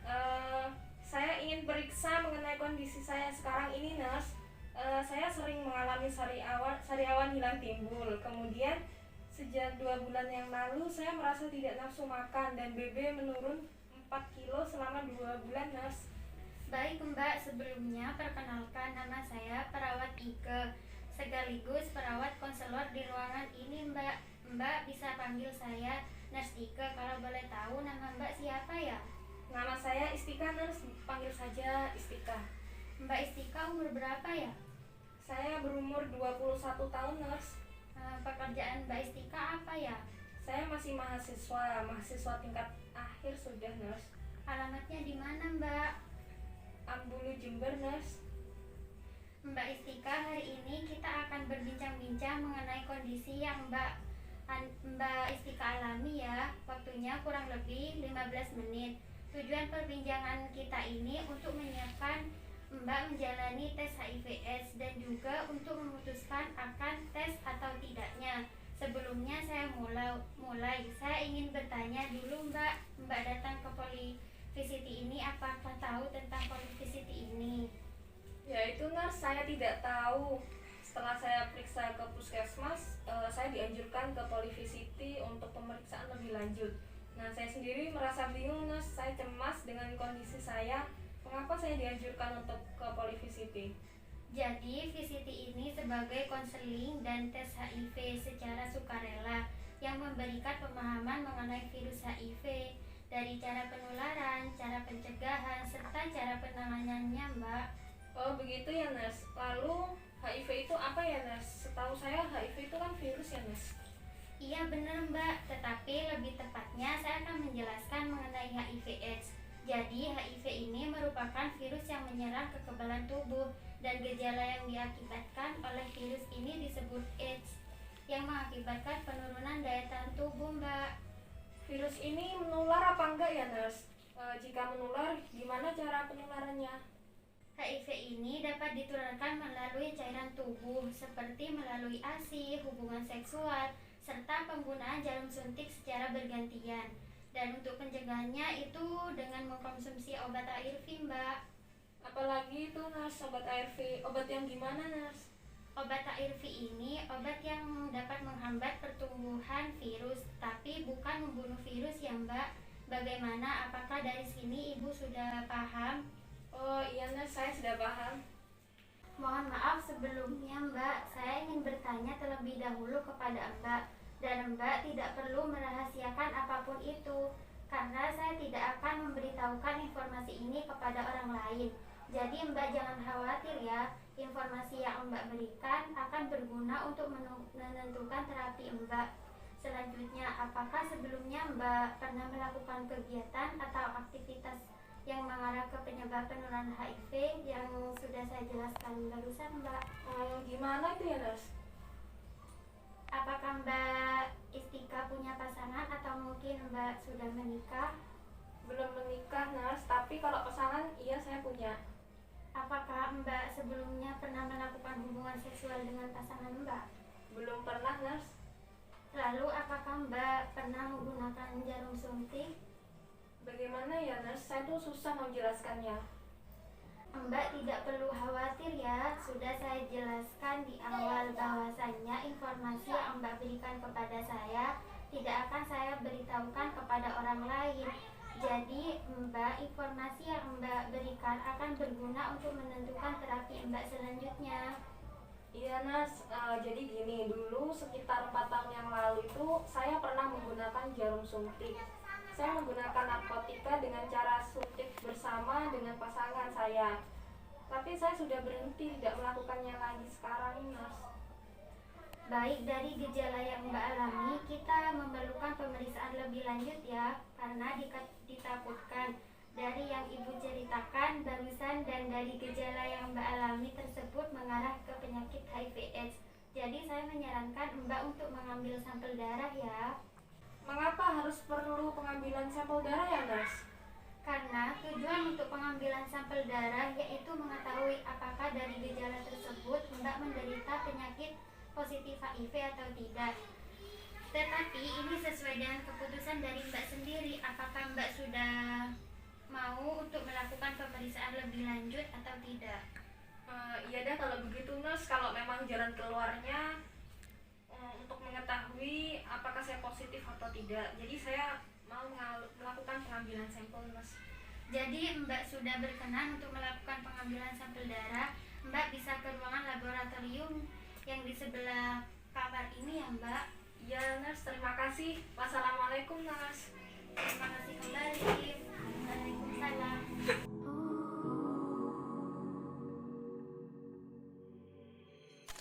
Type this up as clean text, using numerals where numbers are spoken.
Eh, saya ingin periksa mengenai kondisi saya sekarang ini, nurse. Saya sering mengalami sariawan hilang timbul. Kemudian sejak 2 bulan yang lalu saya merasa tidak nafsu makan dan BB menurun 4 kilo selama 2 bulan, nurse. Baik Mbak, sebelumnya perkenalkan nama saya perawat Ike, sekaligus perawat konselor di ruangan ini Mbak. Mbak bisa panggil saya Nurse Ike. Kalau boleh tahu nama Mbak siapa ya? Nama saya Istika, nurse. Panggil saja Istika. Mbak Istika umur berapa ya? Saya berumur 21 tahun, nurse. Pekerjaan Mbak Istika apa ya? Saya masih mahasiswa tingkat akhir sudah, nurse. Alamatnya di mana Mbak? Ambulu, Jember, nurse. Mbak Istika, hari ini kita akan berbincang-bincang mengenai kondisi yang Mbak Istika alami ya. Waktunya kurang lebih 15 menit. Tujuan perbincangan kita ini untuk menyiapkan Mbak menjalani tes HIV/AIDS dan juga untuk memutuskan akan tes atau tidaknya. Sebelumnya saya mulai, saya ingin bertanya dulu Mbak datang ke Polyvicity ini, apakah tahu tentang Polyvicity ini? Ya itu, nurse, saya tidak tahu. Setelah saya periksa ke puskesmas, saya dianjurkan ke Polyvicity untuk pemeriksaan lebih lanjut. Nah, saya sendiri merasa bingung, nurse. Saya cemas dengan kondisi saya. Mengapa saya dianjurkan untuk ke Polyvicity? Jadi, VCT ini sebagai konseling dan tes HIV secara sukarela yang memberikan pemahaman mengenai virus HIV, dari cara penularan, cara pencegahan, serta cara penanganannya, Mbak. Oh, begitu ya, nurse. Lalu HIV itu apa ya, nurse? Setahu saya HIV itu kan virus ya, nurse. Iya benar Mbak, tetapi lebih tepatnya saya akan menjelaskan mengenai HIV/AIDS. Jadi HIV ini merupakan virus yang menyerang kekebalan tubuh, dan gejala yang diakibatkan oleh virus ini disebut AIDS, yang mengakibatkan penurunan daya tahan tubuh Mbak. Virus ini menular apa enggak ya, nurse? Jika menular, gimana cara penularannya? HIV ini dapat ditularkan melalui cairan tubuh seperti melalui ASI, hubungan seksual, serta penggunaan jarum suntik secara bergantian. Dan untuk pencegahannya itu dengan mengkonsumsi obat ARV, Mbak. Apalagi itu, nurse, obat ARV. Obat yang gimana, nurse? Obat ARV ini obat yang dapat menghambat pertumbuhan virus, tapi bukan membunuh virus ya, Mbak. Bagaimana? Apakah dari sini Ibu sudah paham? Oh iya, nurse, saya sudah paham. Mohon maaf sebelumnya Mbak, saya ingin bertanya terlebih dahulu kepada Mbak, dan Mbak tidak perlu merahasiakan apapun itu, karena saya tidak akan memberitahukan informasi ini kepada orang lain. Jadi Mbak jangan khawatir ya, informasi yang Mbak berikan akan berguna untuk menentukan terapi Mbak. Selanjutnya, apakah sebelumnya Mbak pernah melakukan kegiatan atau aktivitas yang mengarah ke penyebab penularan HIV yang sudah saya jelaskan barusan Mbak? Gimana itu ya, nurse? Apakah Mbak Istika punya pasangan atau mungkin Mbak sudah menikah? Belum menikah, nurse, tapi kalau pasangan iya saya punya. Apakah Mbak sebelumnya pernah melakukan hubungan seksual dengan pasangan Mbak? Belum pernah, nurse. Lalu apakah Mbak pernah menggunakan jarum suntik? Bagaimana ya, nurse? Saya tuh susah menjelaskannya. Mbak tidak perlu khawatir ya, sudah saya jelaskan di awal bahwasannya informasi yang Mbak berikan kepada saya tidak akan saya beritahukan kepada orang lain. Jadi Mbak, informasi yang Mbak berikan akan berguna untuk menentukan terapi Mbak selanjutnya. Iya, nurse. Jadi gini, dulu sekitar 4 tahun yang lalu itu saya pernah menggunakan jarum suntik. Saya menggunakan narkotika dengan cara suntik bersama dengan pasangan saya. Tapi saya sudah berhenti tidak melakukannya lagi sekarang, nurse. Baik, dari gejala yang Mbak alami, kita memerlukan pemeriksaan lebih lanjut ya, karena ditakutkan dari yang Ibu ceritakan barusan dan dari gejala yang Mbak alami tersebut mengarah ke penyakit HIV/AIDS. Jadi saya menyarankan Mbak untuk mengambil sampel darah ya. Mengapa harus perlu pengambilan sampel darah ya, nurse? Karena tujuan untuk pengambilan sampel darah yaitu mengetahui apakah dari gejala tersebut Mbak menderita penyakit positif HIV atau tidak. Tetapi ini sesuai dengan keputusan dari Mbak sendiri. Apakah Mbak sudah mau untuk melakukan pemeriksaan lebih lanjut atau tidak? Iya dah kalau begitu nurse, kalau memang jalan keluarnya untuk mengetahui apakah saya positif atau tidak. Jadi saya mau melakukan pengambilan sampel nurse. Jadi Mbak sudah berkenan untuk melakukan pengambilan sampel darah. Mbak bisa ke ruangan laboratorium yang di sebelah kamar ini ya Mbak. Ya nurse, terima kasih. Wassalamualaikum nurse. Terima kasih kembali. Waalaikumsalam.